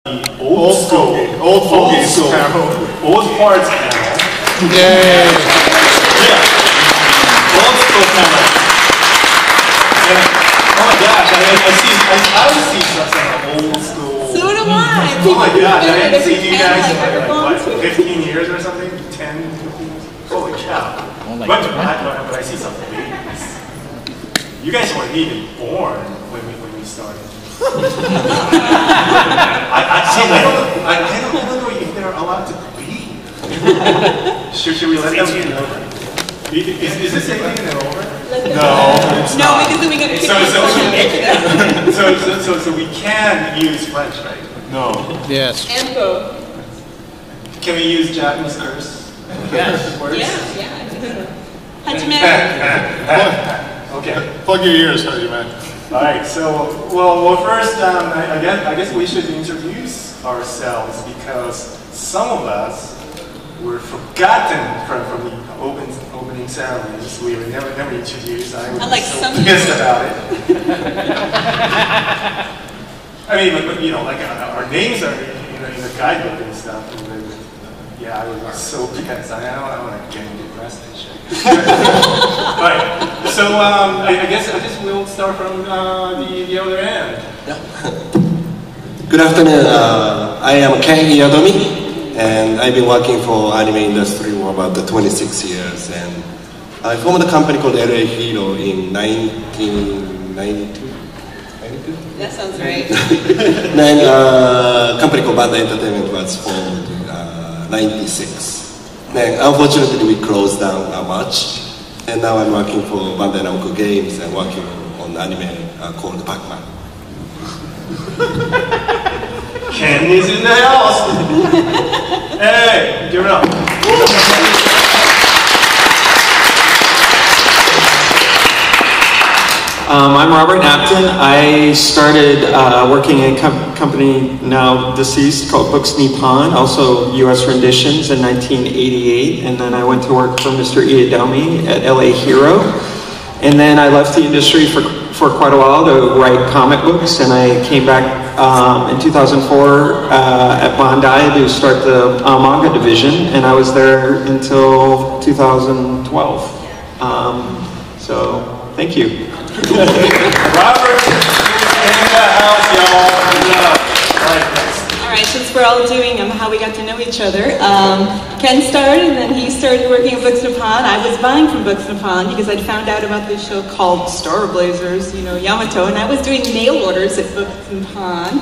Old school panel. Old parts panel. Yay! Yeah. Old school panel. Yeah. Oh my gosh, I see some old school. So do I. Oh my gosh, I haven't seen you guys in like 15 years or something? 10, 15 years? Holy cow. But I see some babies. You guys weren't even born when we started. I don't know if they're allowed to be. Should we let them in over? Is this anything over? No, because then we got to So we can use French, right? No. Yes. And both. Can we use Japanese curse? Yes. Yeah. Hajime. Okay. Plug your ears, Hajime. All right. So, well, first, I guess we should introduce ourselves because some of us were forgotten from the opening ceremonies. We were never introduced. I was so pissed about it. I mean, but, you know, like our names are in the guidebook and stuff. Yeah, I was so pissed. I don't want to get depressed and shit. All right. So I guess we'll start from the other end. Yeah. Good afternoon. I am Iyadomi, and I've been working for anime industry for about 26 years. And I formed a company called LA Hero in 1992. That sounds right. Then a company called Band Entertainment was formed in 96. Then unfortunately we closed down March. And now I'm working for Bandai Namco Games and working on anime called Pac-Man. Ken is in the house! Hey, give it up. I'm Robert Napton. I started working in a company now deceased called Books Nippon, also US renditions in 1988. And then I went to work for Mr. Iyadomi at LA Hero. And then I left the industry for quite a while to write comic books. And I came back in 2004 at Bandai to start the manga division. And I was there until 2012. So, thank you. Robert in the house, y'all. All right, since we're all doing how we got to know each other, Ken started, and then he started working at Books Nippon. I was buying from Books Nippon because I'd found out about this show called Star Blazers, Yamato, and I was doing mail orders at Books Nippon.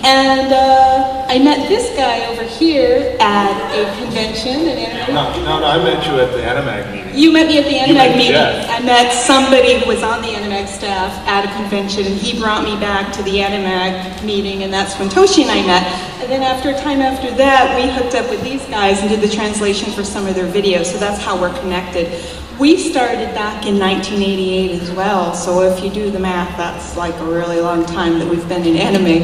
And I met this guy over here at a convention. No, I met you at the Animag meeting. You met me at the Animag meeting. Jeff. I met somebody who was on the Animag staff at a convention, and he brought me back to the Animag meeting, and that's when Toshi and I met. And then after that, we hooked up with these guys and did the translation for some of their videos, so that's how we're connected. We started back in 1988 as well, so if you do the math, that's like a really long time that we've been in anime.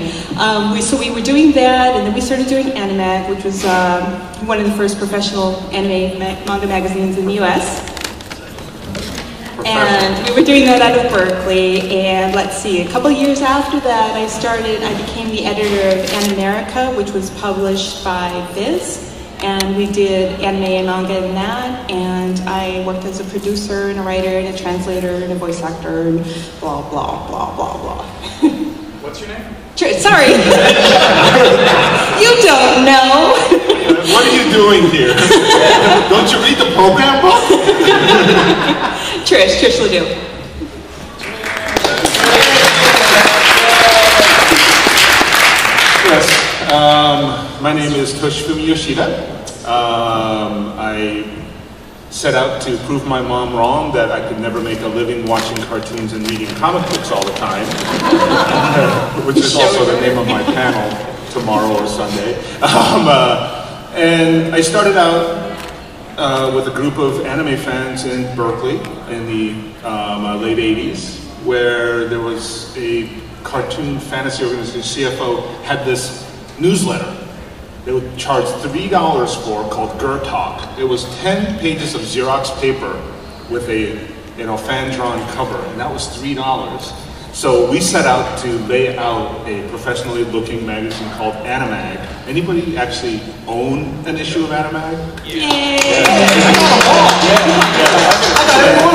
So we were doing that, and then we started doing Animag, which was one of the first professional anime manga magazines in the US. And we were doing that out of Berkeley, and let's see, a couple years after that, I became the editor of Animerica, which was published by Viz. And we did anime and manga in that, and I worked as a producer and a writer and a translator and a voice actor and blah, blah, blah, blah, blah. What's your name? Trish, sorry. You don't know. What are you doing here? Don't you read the program book? Trish Ledoux. Yes, my name is Toshifumi Yoshida. I set out to prove my mom wrong that I could never make a living watching cartoons and reading comic books all the time, which is also the name of my panel tomorrow or Sunday. And I started out with a group of anime fans in Berkeley in the late 80s, where there was a cartoon fantasy organization, CFO, had this newsletter they would charge $3 for called Gur Talk. It was 10 pages of Xerox paper with a fan-drawn cover, and that was $3. So we set out to lay out a professionally looking magazine called Animag. Anybody actually own an issue of Animag? Yay!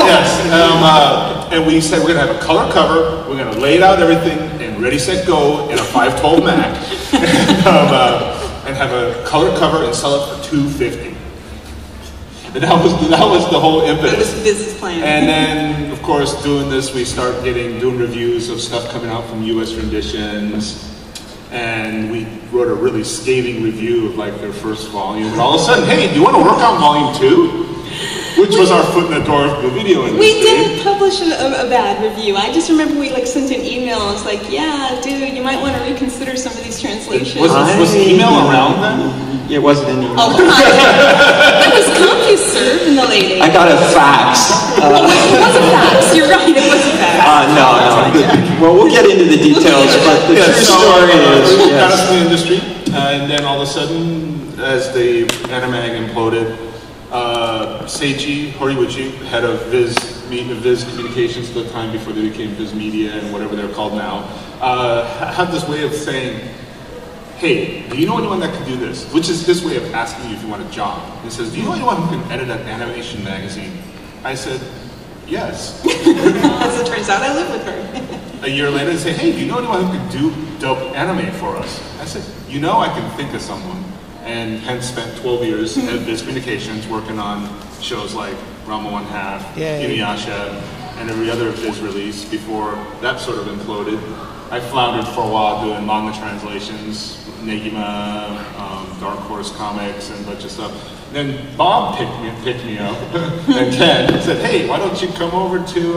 Yes. And we said we're gonna have a color cover, we're gonna lay out everything in Ready, Set, Go in a 512 Mac, and have a color cover and sell it for $250. And that was the whole impetus. That was the business plan. And then, of course, doing this, we start doing reviews of stuff coming out from U.S. renditions. And we wrote a really scathing review of like their first volume. And all of a sudden, hey, do you want to work on volume 2? Which was our foot in the door of the video industry. We didn't publish a bad review. I just remember we like sent an email. I was like, yeah, dude, you might want to reconsider some of these translations. Was the email around then? It wasn't an email. Oh, come on. It was CompuServe in the late 80s. I got a fax. It was a fax. You're right, it was a fax. No. Well, we'll get into the details, but the true story is... We got us in the industry, and then all of a sudden, as the Animag imploded, Seiichi Horiuchi, head of Viz Communications at the time before they became Viz Media and whatever they're called now, had this way of saying, hey, do you know anyone that can do this? Which is his way of asking you if you want a job. He says, do you know anyone who can edit an animation magazine? I said, yes. As it turns out, I live with her. A year later, they say, hey, do you know anyone who can do dope anime for us? I said, you know, I can think of someone. And hence spent 12 years at Viz Communications working on shows like Ranma 1/2, Inuyasha, and every other Viz release before that sort of imploded. I floundered for a while doing manga translations, Negima, Dark Horse Comics, and a bunch of stuff. Then Bob picked me up, and Ken said, hey, why don't you come over to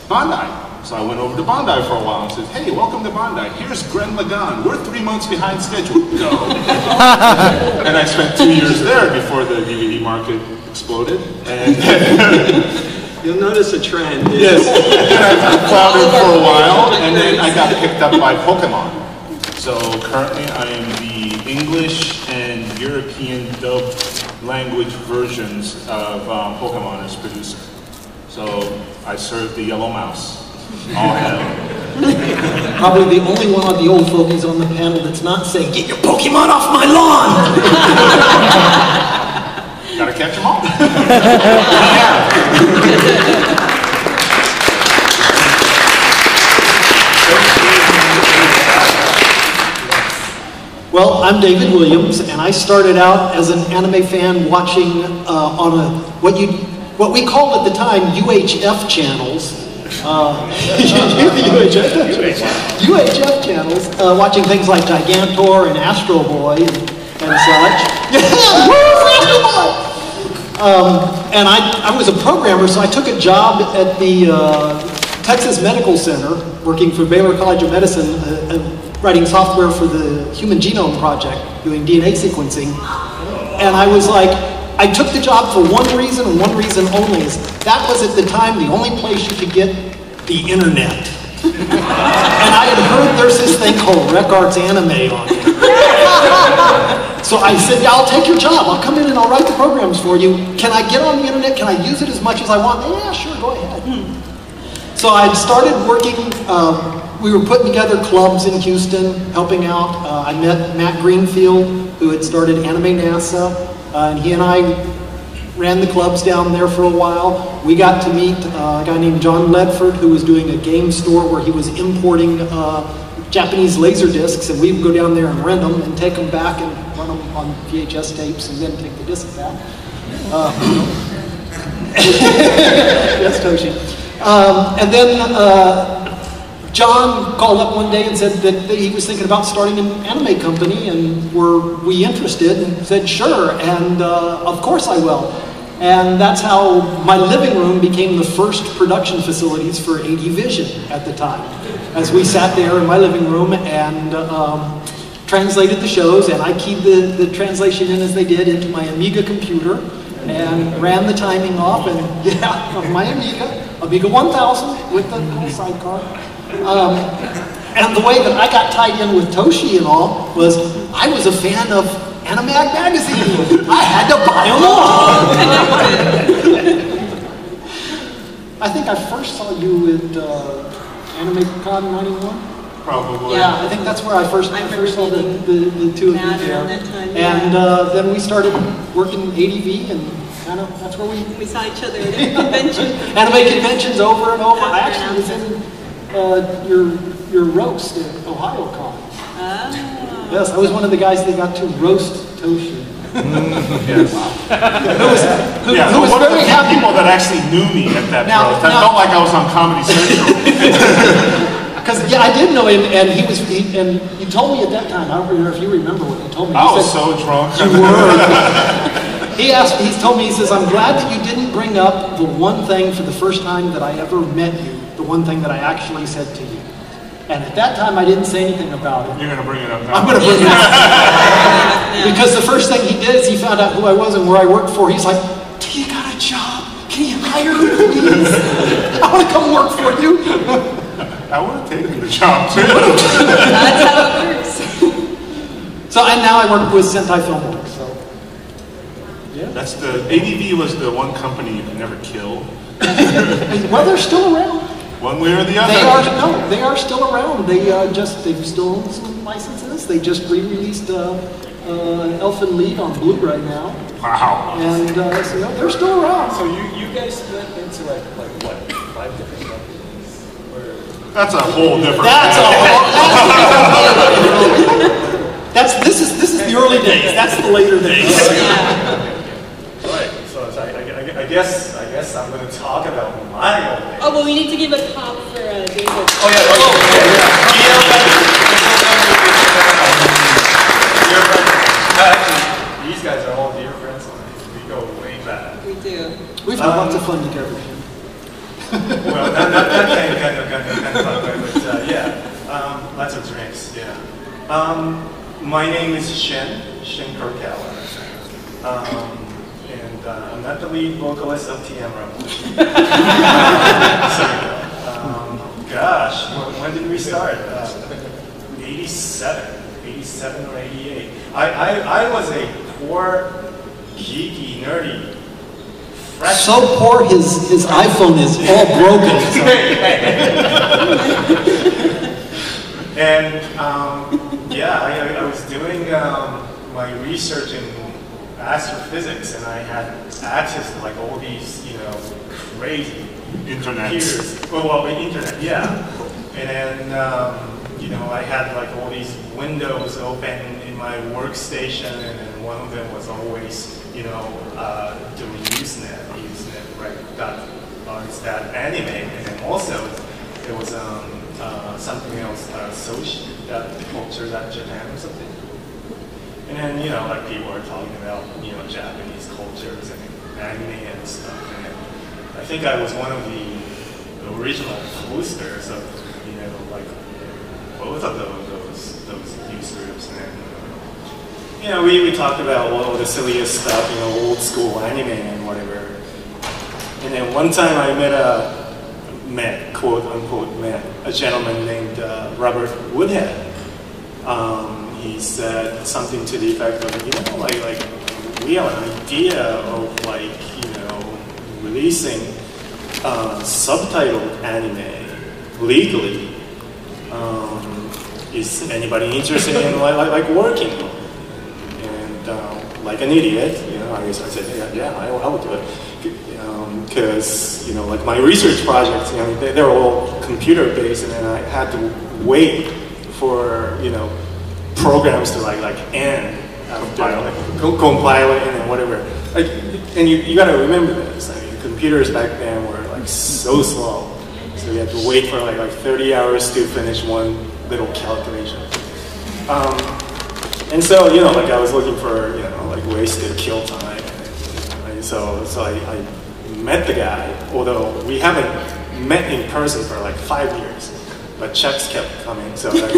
Bandai? So I went over to Bandai for a while and said, hey, welcome to Bandai. Here's Gren Lagann. We're 3 months behind schedule. Go. And I spent 2 years there before the DVD market exploded. And you'll notice a trend. Yes. And I floundered for a while, and then I got picked up by Pokemon. So currently I am the English and European dubbed language versions of Pokemon as producer. So I serve the yellow mouse. All hell. Probably the only one of the old fogies on the panel that's not saying, get your Pokemon off my lawn! Gotta catch them all. Well, I'm David Williams, and I started out as an anime fan watching on what we called at the time UHF channels. UHF channels, watching things like Gigantor and Astro Boy and such. And I was a programmer, so I took a job at the Texas Medical Center, working for Baylor College of Medicine, writing software for the Human Genome Project, doing DNA sequencing. And I was like, I took the job for one reason and one reason only, is that was at the time the only place you could get the internet. And I had heard there's this thing called Rec Arts Anime on it. So I said, yeah, I'll take your job. I'll come in and I'll write the programs for you. Can I get on the internet? Can I use it as much as I want? Yeah, sure, go ahead. So I started working, we were putting together clubs in Houston, helping out. I met Matt Greenfield, who had started Anime NASA, and he and I ran the clubs down there for a while. We got to meet a guy named John Ledford, who was doing a game store where he was importing Japanese laser discs, and we would go down there and rent them and take them back and run them on VHS tapes and then take the disc back. Yes, Toshi. And then John called up one day and said that he was thinking about starting an anime company, and were we interested? And said, sure, and of course I will. And that's how my living room became the first production facilities for AD Vision at the time. As we sat there in my living room and translated the shows, and I keyed the translation in as they did into my Amiga computer, and ran the timing off, and yeah, on my Amiga 1000 with the little sidecar. And the way that I got tied in with Toshi and all was I was a fan of Animag magazine. I had to buy them all. I think I first saw you at AnimeCon 91? Probably. Yeah, I think that's where I first saw the two of you there. And then we started working ADV, and kind of that's where we saw each other at a convention. Anime conventions over and over. I actually was in your roast at OhioCon. Oh. Yes, I was one of the guys that got to roast Toshi. Yes. who was one of the very few happy. people that actually knew me at that Now- roast. I now- felt like I was on Comedy Central. Because I did know him, and and you told me at that time. I don't remember if you remember what you told me. I You was said- so drunk. You were. He's told me, he says, I'm glad that you didn't bring up the one thing for the first time that I ever met you, the one thing that I actually said to you. And at that time, I didn't say anything about it. You're going to bring it up now. I'm going to bring it up. Because the first thing he did is he found out who I was and where I worked for. He's like, do you got a job? Can you hire me, please? I want to come work for you. I would have taken the job too. That's how it works. So, and now I work with Sentai Filmworks, so. Yeah. That's the ADV was the one company you could never kill. Well, they're still around. One way or the other. They are still around. They've still owned some licenses. They just re-released Elfin Lead on Blu-ray now. Wow. And so they're still around. So you guys split into like what, 5 different companies? Or... That's a whole different. This is the early days. That's the later days. Right. So I guess I'm going to talk about my old days. Oh, well, we need to give a talk for David. Oh yeah. Actually, these guys are all dear friends of mine. We go way back. We do. We've had lots of fun together. Well, not that kind of fun, but yeah, lots of drinks. Yeah. My name is Shin Kurokawa. And I'm not the lead vocalist of TM Revolution. Gosh, when did we start? 87 or 88. I was a poor, geeky, nerdy freshman. So poor, his iPhone is all broken. And yeah, I was doing my research in astrophysics, and I had access to like all these, crazy Internet. computers. Well, the internet, yeah. And then, I had like all these windows open in my workstation, and then one of them was always, doing Usenet, right? That anime, and then also there was something else, Soshi, that culture, that Japan or something. And then, like people are talking about, Japanese cultures and anime and stuff. And I think I was one of the original posters of, like both of those news groups. And, we talked about all the silliest stuff, old school anime and whatever. And then one time I quote unquote, met a gentleman named Robert Woodhead. He said something to the effect of, like we have an idea of releasing subtitled anime legally. Is anybody interested in working? And like an idiot, I said, yeah, I would do it. Because like my research projects, they're all computer based, and then I had to wait for programs to end compile it and whatever. And you got to remember this. Computers back then were so slow, so you had to wait for like 30 hours to finish one little calculation. And so I was looking for ways to kill time. So I met the guy, although we haven't met in person for 5 years, but checks kept coming, so that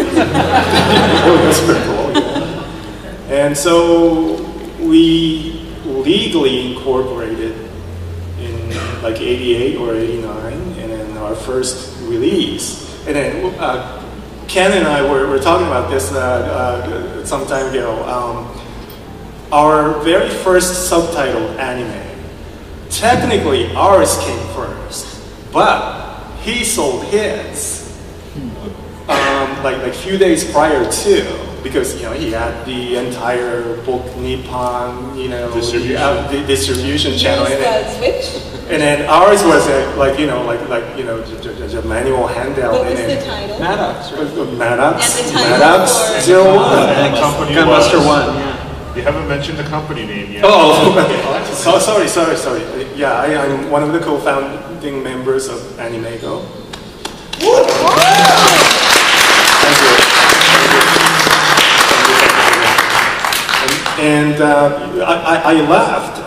was pretty cool. And so we legally incorporated in 88 or 89, and then our first release. And then Ken and I were talking about this some time ago. Our very first subtitled anime, technically ours came first, but he sold his like few days prior to, because he had the entire book Nippon, the distribution channel in it. Switch? And then ours was just a manual handout. What was the title? Maddox, And Maddox the title Maddox for- 01. And the company Gunbuster was, 1, yeah. You haven't mentioned the company name yet. Oh, okay. Sorry. Yeah, I'm one of the co-founding members of Animego. Thank you. And I left.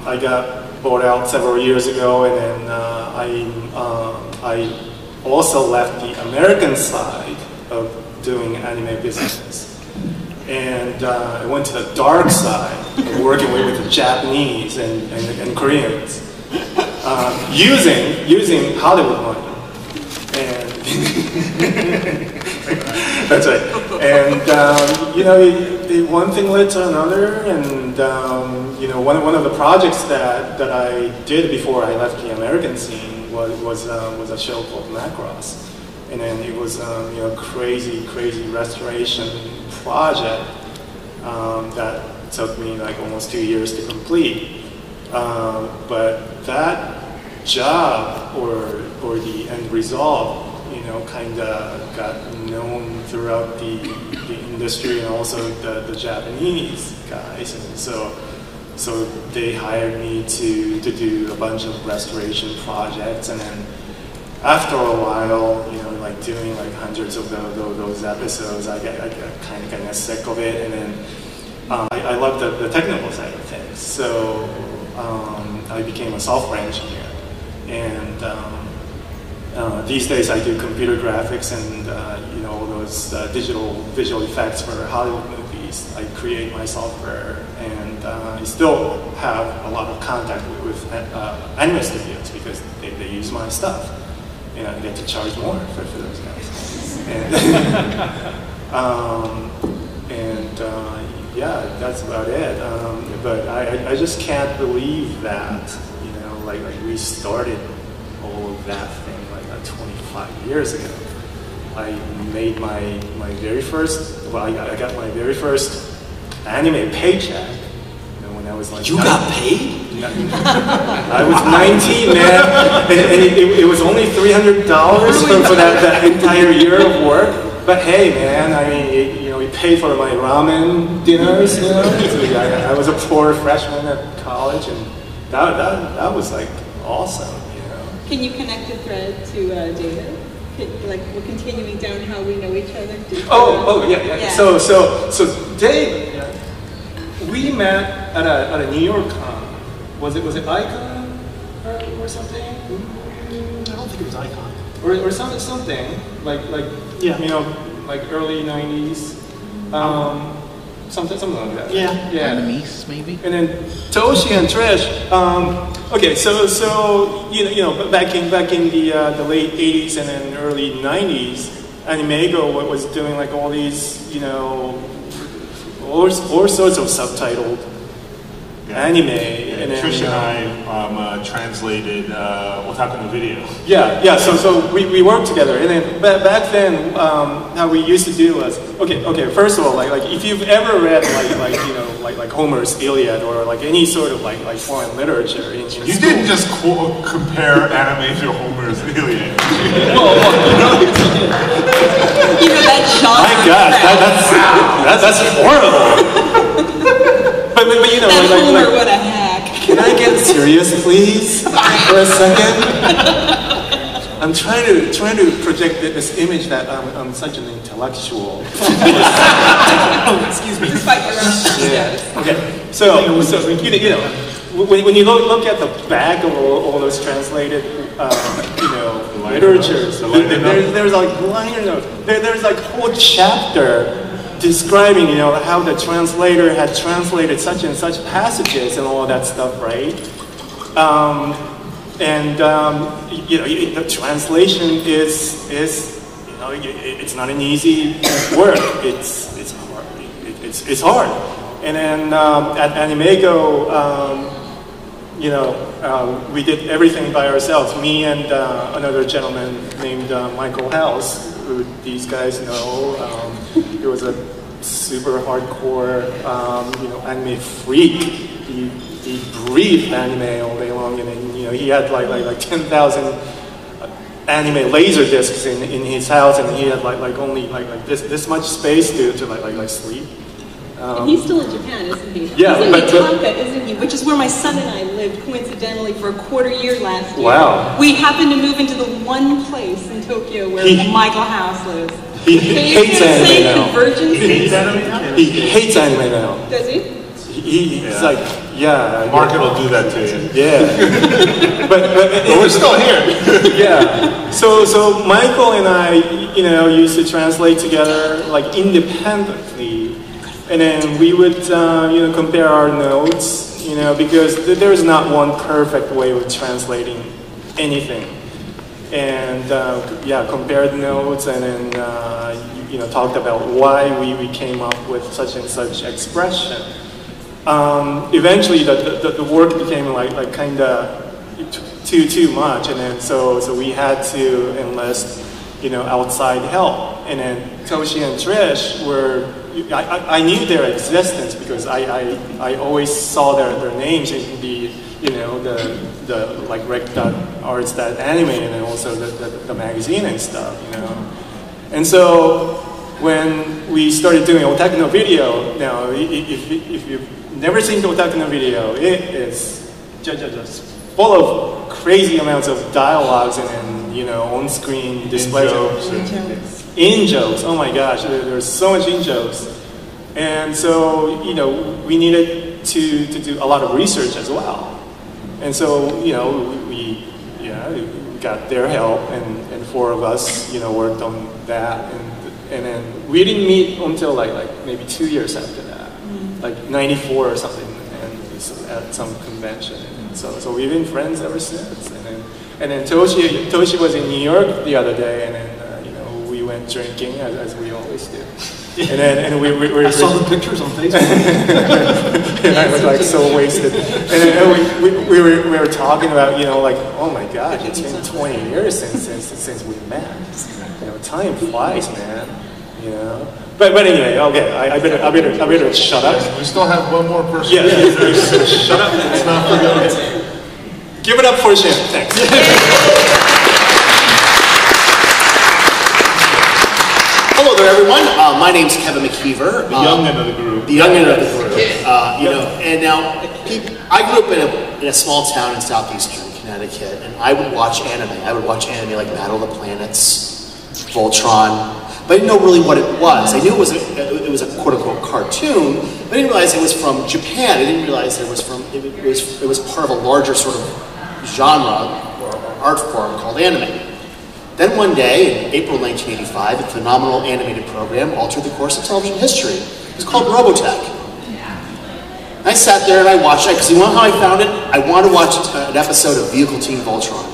I got bought out several years ago, and then I also left the American side of doing anime business. And I went to the dark side of working with the Japanese and Koreans, using Hollywood money. And that's right. And one thing led to another, and one of the projects that I did before I left the American scene was a show called Macross. And then it was crazy restoration project that took me like almost 2 years to complete. But that job or the end result, kind of got known throughout the industry and also the Japanese guys, and so they hired me to do a bunch of restoration projects, and then after a while, like doing like hundreds of those episodes, I got kind of sick of it, and then I love the technical side of things. So I became a software engineer, and these days I do computer graphics and all those digital visual effects for Hollywood movies. I create my software, and I still have a lot of contact with anime studios because they use my stuff. I get to charge more for those guys. And yeah, that's about it. But I just can't believe that, like we started all of that thing like 25 years ago. I made my very first, I got my very first anime paycheck when I was like... You got paid? I was 19, man, and it was only $300 for that entire year of work. But hey, man, I mean, we paid for my ramen dinners. So I was a poor freshman at college, and that was like awesome. Can you connect a thread to David? Like we're continuing down how we know each other. Yeah. So Dave, we met at a New York con. Was it Icon or something? I don't think it was Icon. Or something like like early '90s, something like that. Yeah. Animes, maybe. And then Toshi and Trish. Okay, so back in the late '80s and then early '90s, Animego was doing like all these all sorts of subtitled anime. And Trish and I translated Otakon video. Yeah. So we worked together, and then back then, how we used to do was okay. First of all, like if you've ever read like Homer's Iliad or like any sort of like foreign literature in You school. didn't just compare anime to Homer's Iliad. That genre. My God, that's horrible. But That Homer, what a hack. Can I get serious, please, for a second? I'm trying to project this image that I'm such an intellectual. Excuse me. Despite your own. Yeah. Okay. So when you look at the back of all those translated, literatures, there's like liner notes. There's like whole chapter describing, how the translator had translated such and such passages and all that stuff, right? The translation is it's not an easy work. It's hard. It's hard. And then at Animego, we did everything by ourselves. Me and another gentleman named Michael House, who these guys know. He was a super hardcore, anime freak. He breathed anime all day long, and then, he had like 10,000 anime laser discs in his house, and he had only this much space to sleep. And he's still in Japan, isn't he? Yeah, he's in Iyadomi, isn't he? Which is where my son and I lived, coincidentally, for a quarter year last year. Wow. We happened to move into the one place in Tokyo where Michael House lives. He hates anime now. Convergence? He hates anime now? He hates anime now. Does he? He's like, yeah. Market will do that to you. Yeah. but we're still here. Yeah. So Michael and I, used to translate together independently, and then we would, compare our notes, because there is not one perfect way of translating anything, and compared notes, and then talked about why we came up with such and such expression. Eventually, the work became kind of too much, and then so we had to enlist outside help. And then Toshi and Trish were, I knew their existence because I always saw their names in the the rec.arts.anime, and then also the magazine and stuff, And so when we started doing Otakon video, now if you've never seen the Otakon video, it is just full of crazy amounts of dialogues and on-screen displays. In jokes. Oh my gosh, there's so much in jokes. And so, we needed to do a lot of research as well. And so, we got their help, and four of us, worked on that. And then we didn't meet until maybe 2 years after that, 94 or something, and at some convention. And so we've been friends ever since. And then Toshi was in New York the other day, and then we went drinking as we always do. And we I saw the pictures on Facebook. And I was so wasted. And then we were talking about oh my God, it's been 20 years since we met. Time flies, man. But anyway, okay. I better shut up. Yes, we still have one more person. Yes. Shut up. Let's not forget. Give it up for Shin. Thanks. Hello there, everyone. My name's Kevin McKeever. The youngin' of the group. The youngin' of the group. And now, I grew up in a small town in southeastern Connecticut, and I would watch anime. I would watch anime like Battle of the Planets, Voltron, but I didn't know really what it was. I knew it was a quote-unquote cartoon, but I didn't realize it was from Japan. I didn't realize it was part of a larger sort of genre or art form called anime. Then one day, in April 1985, a phenomenal animated program altered the course of television history. It was called Robotech. I sat there and I watched it, because you know how I found it? I wanted to watch an episode of Vehicle Team Voltron.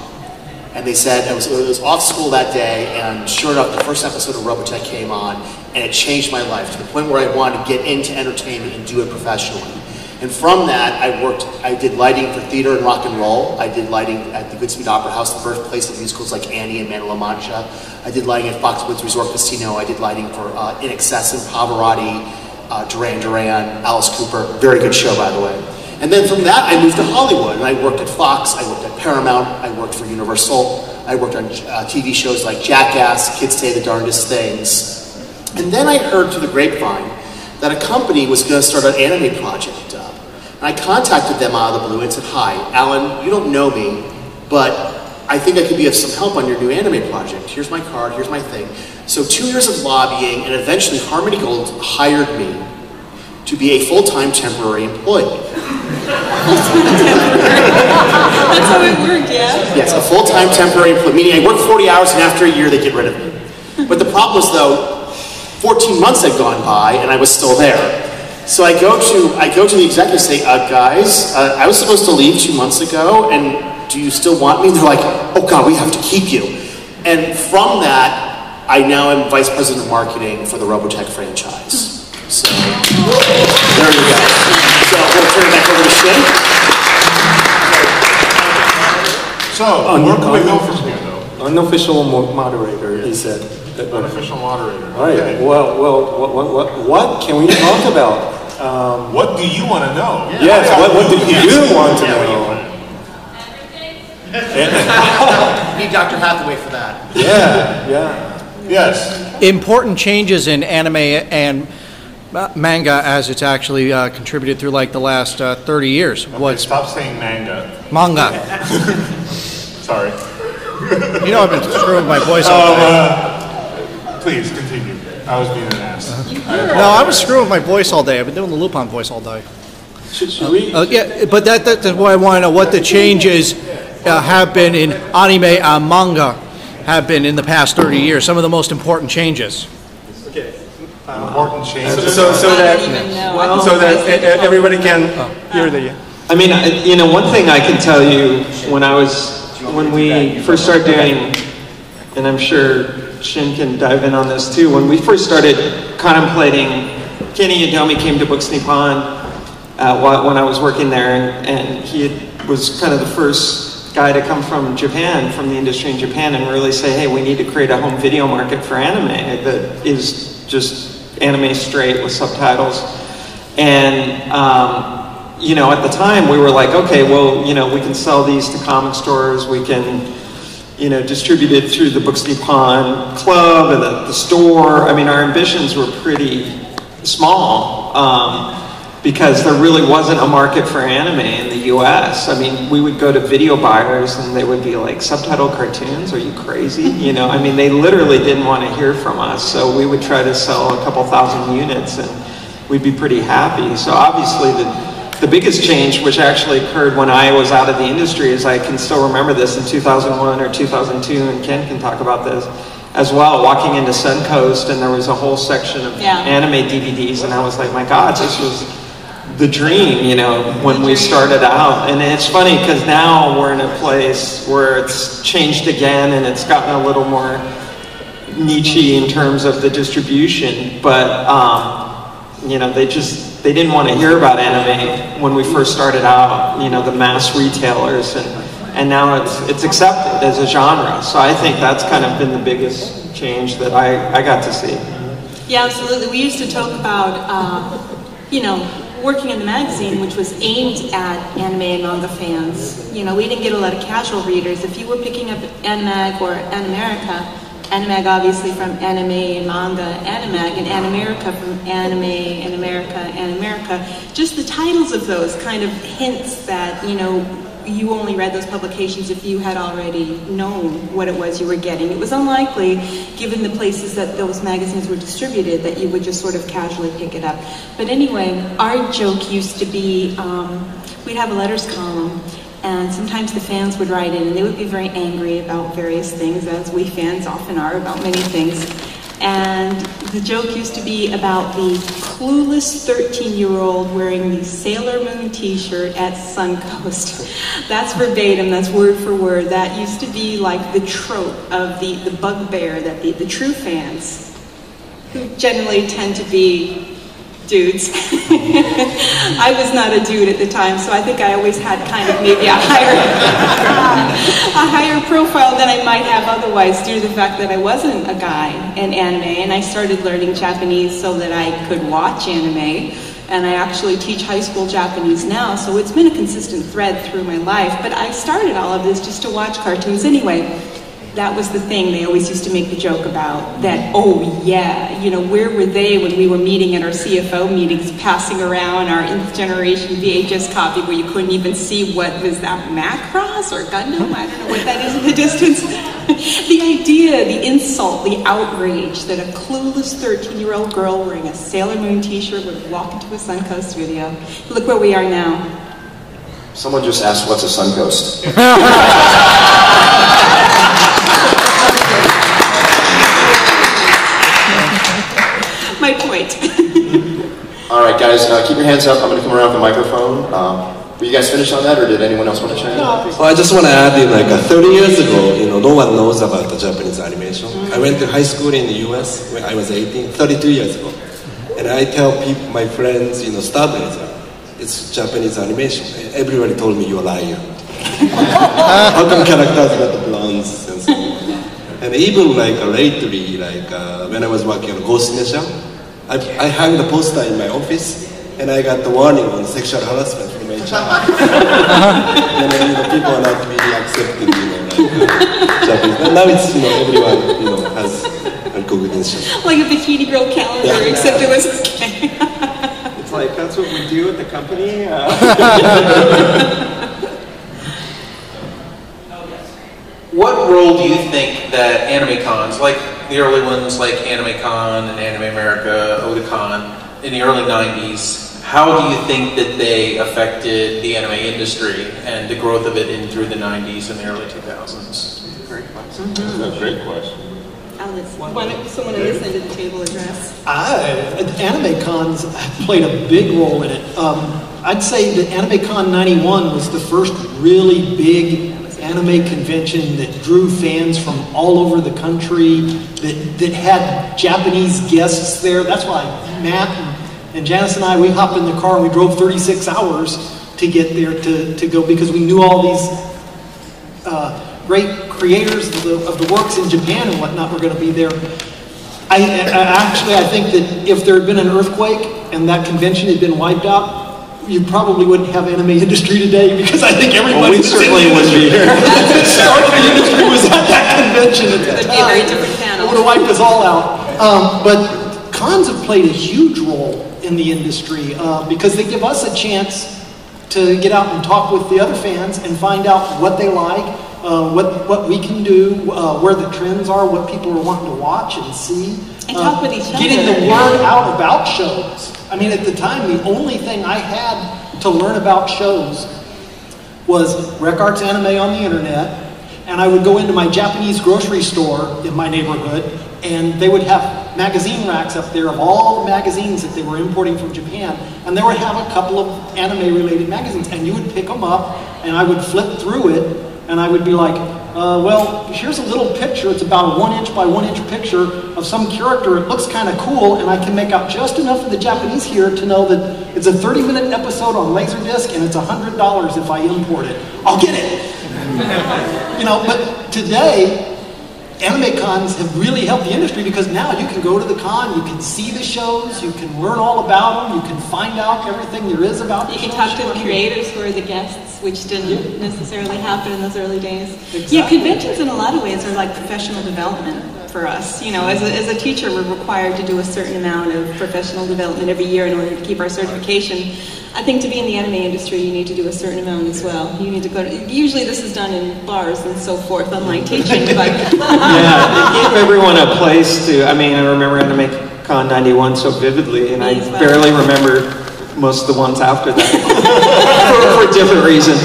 And they said, it was off school that day, and sure enough, the first episode of Robotech came on, and it changed my life to the point where I wanted to get into entertainment and do it professionally. And from that, I did lighting for theater and rock and roll. I did lighting at the Goodspeed Opera House, the birthplace of musicals like Annie and Man of La Mancha. I did lighting at Foxwoods Resort Casino. I did lighting for In Excess and Pavarotti, Duran Duran, Alice Cooper. Very good show, by the way. And then from that, I moved to Hollywood, and I worked at Fox, I worked at Paramount, I worked for Universal, I worked on TV shows like Jackass, Kids Say the Darndest Things. And then I heard through the grapevine that a company was going to start an anime project up. And I contacted them out of the blue and said, hi, Alan, you don't know me, but I think I could be of some help on your new anime project. Here's my card, here's my thing. So 2 years of lobbying, and eventually Harmony Gold hired me to be a full-time temporary employee. That's how it worked, yeah? Yes, a full-time temporary employee, meaning I work 40 hours and after a year they get rid of me. But the problem was though, 14 months had gone by and I was still there. So I go to the executive and say, guys, I was supposed to leave 2 months ago, and do you still want me? And they're like, oh God, we have to keep you. And from that, I now am Vice President of Marketing for the Robotech franchise. So, there you go. So we'll turn it back over to Shin. So, where can we go from here, though? Unofficial moderator, he said. Unofficial moderator. All right. Okay. Well, what can we talk about? What do you want to know? Yes. What do you want to know? Need Dr. Hathaway for that. Yeah. Yes. Important changes in anime and manga as it's actually contributed through like the last 30 years. Okay, stop saying manga. Manga. Sorry. You know I've been screwing my voice all day. Please continue. I was being an ass. No, I was screwing my voice all day. I've been doing the Lupin voice all day. Should we? Yeah, but that's why I want to know what the changes have been in anime and manga have been in the past 30 years. Some of the most important changes. Important changes. So that everybody can hear the. I mean, one thing I can tell you when we first started doing, and I'm sure Shin can dive in on this too, when we first started contemplating, Kenny Iyadomi came to Books Nippon when I was working there, and he was kind of the first guy to come from Japan, from the industry in Japan, and really say, hey, we need to create a home video market for anime that is just anime straight with subtitles. And at the time we were like, okay, well, we can sell these to comic stores, we can distribute it through the Books Nippon club and the store. I mean, our ambitions were pretty small because there really wasn't a market for anime in the US. I mean, we would go to video buyers and they would be like, subtitle cartoons? Are you crazy? I mean, they literally didn't want to hear from us. So we would try to sell a couple thousand units and we'd be pretty happy. So obviously the biggest change, which actually occurred when I was out of the industry, is I can still remember this in 2001 or 2002, and Ken can talk about this as well, walking into Suncoast, and there was a whole section of anime DVDs, and I was like, my God, this was the dream, when we started out. And it's funny, because now we're in a place where it's changed again, and it's gotten a little more niche-y in terms of the distribution, but they didn't want to hear about anime when we first started out, the mass retailers, and now it's accepted as a genre. So I think that's kind of been the biggest change that I got to see. Yeah, absolutely. We used to talk about, working in the magazine, which was aimed at anime and manga fans. We didn't get a lot of casual readers. If you were picking up Animag or Animerica, Animag obviously from anime and manga, Animag, and Animerica from anime and America and America. Just the titles of those kind of hints that, you only read those publications if you had already known what it was you were getting. It was unlikely, given the places that those magazines were distributed, that you would just sort of casually pick it up. But anyway, our joke used to be, we'd have a letters column, and sometimes the fans would write in, and they would be very angry about various things, as we fans often are about many things. And the joke used to be about the clueless 13-year-old wearing the Sailor Moon t-shirt at Suncoast. That's verbatim, that's word for word. That used to be like the trope of the bugbear that the true fans, who generally tend to be dudes. I was not a dude at the time, so I think I always had kind of maybe a higher profile than I might have otherwise, due to the fact that I wasn't a guy in anime, and I started learning Japanese so that I could watch anime, and I actually teach high school Japanese now, so it's been a consistent thread through my life. But I started all of this just to watch cartoons anyway. That was the thing they always used to make the joke about, that, oh yeah, where were they when we were meeting at our CFO meetings, passing around our nth generation VHS copy where you couldn't even see what was that, Macross or Gundam? I don't know what that is in the distance. The idea, the insult, the outrage that a clueless 13-year-old girl wearing a Sailor Moon t-shirt would walk into a Suncoast video. Look where we are now. Someone just asked, what's a Suncoast? My point. All right, guys, keep your hands up. I'm going to come around with the microphone. Were you guys finished on that, or did anyone else want to chime in? Well, I just want to add in, 30 years ago, no one knows about the Japanese animation. I went to high school in the US when I was 18, 32 years ago. And I tell people, my friends, Starblazers, it's Japanese animation. Everybody told me you're a liar. How come characters got the blondes and so on? And even like lately, like when I was working on Ghost in the Shell, I hung the poster in my office, and I got the warning on sexual harassment from HR. And then, people are not really accepting, Japanese. But now it's, everyone, has recognition. Like a bikini girl calendar, except it was okay. It's like, that's what we do at the company. What role do you think that anime cons, like the early ones like Anime Con and Anime America, Otakon, in the early 90s, how do you think that they affected the anime industry and the growth of it in through the 90s and the early 2000s? Great question. That's a great question. Why don't someone on this end of the table address? Anime cons played a big role in it. I'd say that Anime Con 91 was the first really big anime convention that drew fans from all over the country, that had Japanese guests there. That's why Matt and Janice and I, we hopped in the car and we drove 36 hours to get there to go, because we knew all these great creators of the works in Japan and whatnot were going to be there. I think that if there had been an earthquake and that convention had been wiped out, you probably wouldn't have anime industry today, because I think everybody certainly wouldn't be here. The industry was at that convention at that time. Very different panel. It would have wiped us all out. But cons have played a huge role in the industry because they give us a chance to get out and talk with the other fans and find out what they like, what we can do, where the trends are, what people are wanting to watch and see. And talk with each other. Getting the word out about shows. I mean, at the time, the only thing I had to learn about shows was Rec Arts Anime on the internet, and I would go into my Japanese grocery store in my neighborhood, and they would have magazine racks up there of all the magazines that they were importing from Japan, and they would have a couple of anime-related magazines, and you would pick them up, and I would flip through it, and I would be like, well, here's a little picture. It's about a 1-inch by 1-inch picture of some character. It looks kind of cool, and I can make out just enough of the Japanese here to know that it's a 30-minute episode on Laserdisc, and it's $100 if I import it. I'll get it. But today, anime cons have really helped the industry, because now you can go to the con, you can see the shows, you can learn all about them, you can find out everything there is about the shows. You can talk to the creators who are the guests, which didn't necessarily happen in those early days. Exactly. Yeah, conventions in a lot of ways are like professional development for us. As a teacher, we're required to do a certain amount of professional development every year in order to keep our certification. I think to be in the anime industry, you need to do a certain amount as well. You need to go to, usually this is done in bars and so forth, unlike teaching, but... Yeah, it gave everyone a place to, I remember Anime Con 91 so vividly, and I barely remember most of the ones after that, for different reasons.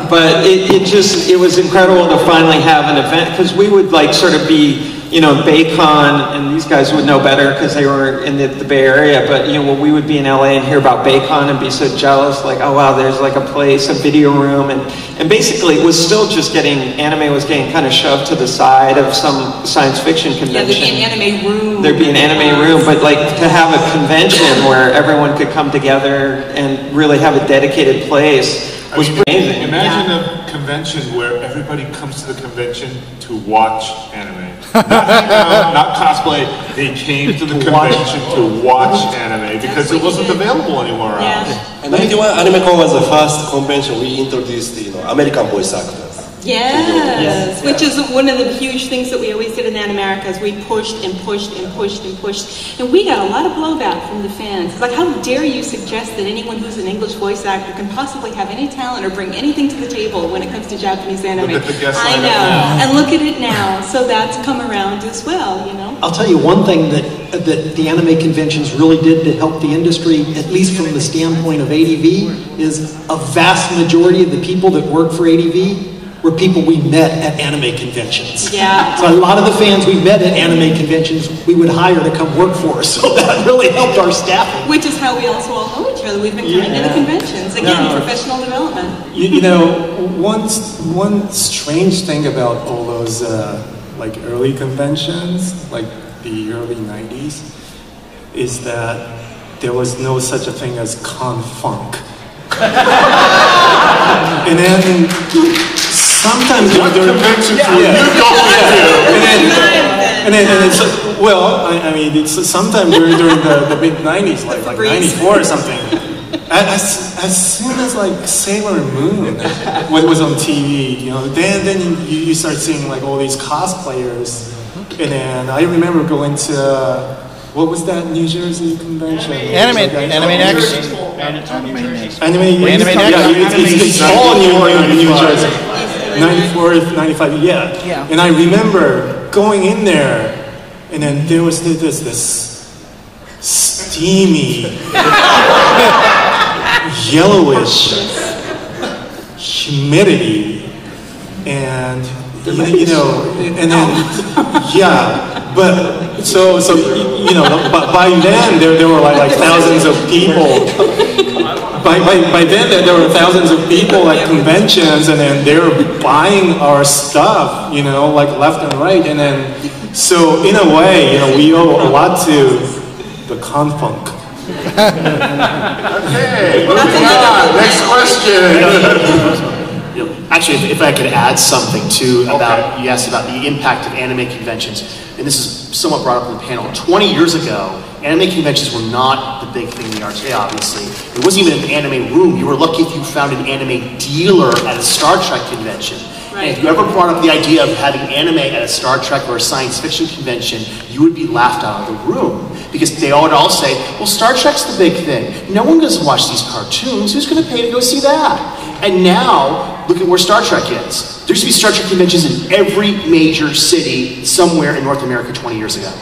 But it was incredible to finally have an event, because we would sort of be, Baycon, and these guys would know better because they were in the Bay Area, but we would be in LA and hear about Baycon and be so jealous, like, oh wow, there's a place, a video room, and basically it was still just anime was getting kind of shoved to the side of some science fiction convention. Yeah, there'd be an anime room. There'd be an anime room, but to have a convention where everyone could come together and really have a dedicated place was amazing. Imagine a convention where everybody comes to the convention to watch anime. Not cosplay. They came to the convention to watch anime because it wasn't available anywhere else. And 91 AnimeCon was the first convention we introduced, American voice actors. Yes, which is one of the huge things that we always did in Animerica, is we pushed and pushed and pushed and pushed. And we got a lot of blowback from the fans. It's like, how dare you suggest that anyone who's an English voice actor can possibly have any talent or bring anything to the table when it comes to Japanese anime? I know, and look at it now. So that's come around as well, I'll tell you one thing that the anime conventions really did to help the industry, at least from the standpoint of ADV, is a vast majority of the people that work for ADV were people we met at anime conventions. Yeah. So a lot of the fans we met at anime conventions, we would hire to come work for us. So that really helped our staffing. Which is how we also all know each other. We've been coming to the conventions. Again, professional development. One strange thing about all those early conventions, like the early 90s, is that there was no such a thing as con funk. And then sometimes during conventions, and then it's well, I mean, it's sometimes during the mid '90s, like '94 or something. As soon as like Sailor Moon was on TV, you know, then you start seeing like all these cosplayers, and then I remember going to what was that New Jersey convention? Anime Next. It's all New Jersey. 94, 95, yeah. And I remember going in there, and then there was this steamy, yellowish humidity, and you know, and then but so you know, but by then there were like thousands of people. By then there were thousands of people at conventions, and then they were buying our stuff, you know, like left and right, and then so in a way, you know, we owe a lot to the Confunk. Okay, moving on. Next question. Actually, if I could add something too about, you asked about the impact of anime conventions, and this is somewhat brought up in the panel. 20 years ago, anime conventions were not the big thing they are today, obviously. It wasn't even an anime room. You were lucky if you found an anime dealer at a Star Trek convention. Right. And if you ever brought up the idea of having anime at a Star Trek or a science fiction convention, you would be laughed out of the room. Because they would all say, well, Star Trek's the big thing. No one doesn't watch these cartoons. Who's going to pay to go see that? And now, look at where Star Trek is. There used to be Star Trek conventions in every major city somewhere in North America 20 years ago.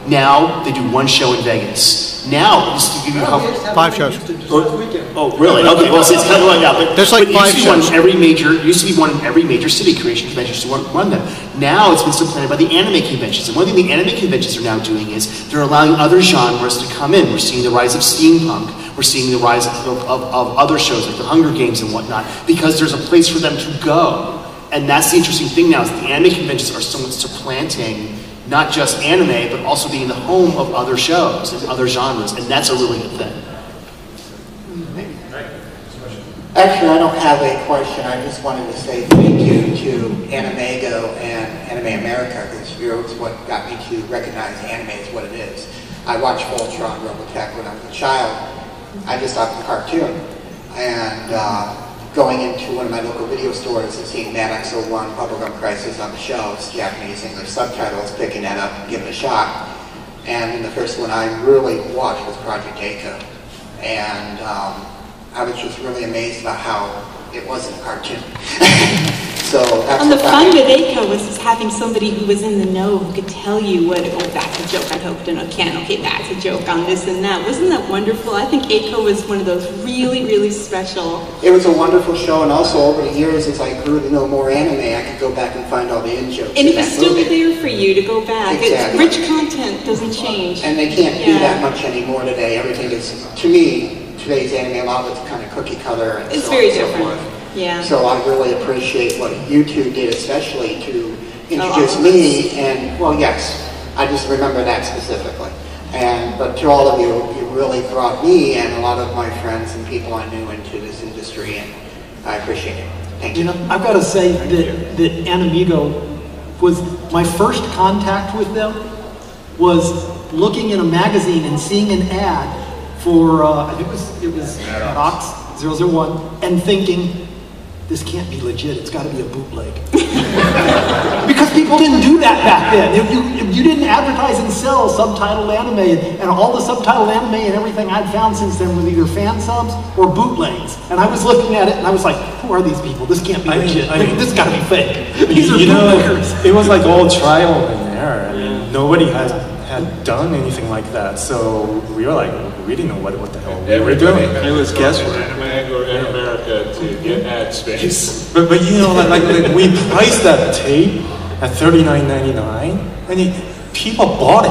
Now, they do one show in Vegas. Now, just to give you 5 shows. Oh, really? Okay, well, so it's kind of like that. But there's like 5 shows. Used to be one in every major city. Creation conventions used to run them. Now, it's been supplanted by the anime conventions. And one thing the anime conventions are now doing is they're allowing other genres to come in. We're seeing the rise of steampunk. We're seeing the rise of other shows like the Hunger Games and whatnot, because there's a place for them to go. And that's the interesting thing now, is the anime conventions are somewhat supplanting not just anime, but also being the home of other shows and other genres, and that's a really good thing. Actually, I don't have a question. I just wanted to say thank you to Animego and Anime America, because you're what got me to recognize anime as what it is. I watched Voltron, Robotech when I was a child. I just thought the cartoon. And going into one of my local video stores and seeing Mad X01, Bubblegum Crisis on the shelves, Japanese, English subtitles, picking that up and giving it a shot. And the first one I really watched was Project Echo. And I was just really amazed about how it wasn't a cartoon. So that's and the fun with Eiko was just having somebody who was in the know who could tell you what, oh, that's a joke, I hope to know can, okay, that's a joke on this and that. Wasn't that wonderful? I think Eiko was one of those really, really special. It was a wonderful show, and also over the years, as I grew to know more anime, I could go back and find all the in-jokes. And it was still there for you to go back. Exactly. Rich content doesn't change. And they can't do that much anymore today. Everything is, to me, today's anime, a lot of it's kind of cookie cutter and it's so very on and different. So forth. Yeah. So I really appreciate what you two did, especially to introduce me. And well, yes, I just remember that specifically. But to all of you, you really brought me and a lot of my friends and people I knew into this industry, and I appreciate it. Thank you. You know, I've got to say that Animego was my first contact with them. Was looking in a magazine and seeing an ad for I think it was Ox 001, and thinking, this can't be legit, it's got to be a bootleg. Because people didn't do that back then. If you didn't advertise and sell subtitled anime, and all the subtitled anime and everything I'd found since then was either fan subs or bootlegs. And I was looking at it and I was like, who are these people? This can't be legit. This has got to be fake. These are bootleggers. It was like all trial and error. I mean, nobody had done anything like that, so we were like, we didn't know what the hell we were doing. It was guesswork. Anime or in America to get ad space. But you know, like we priced that tape at $39.99, and people bought it.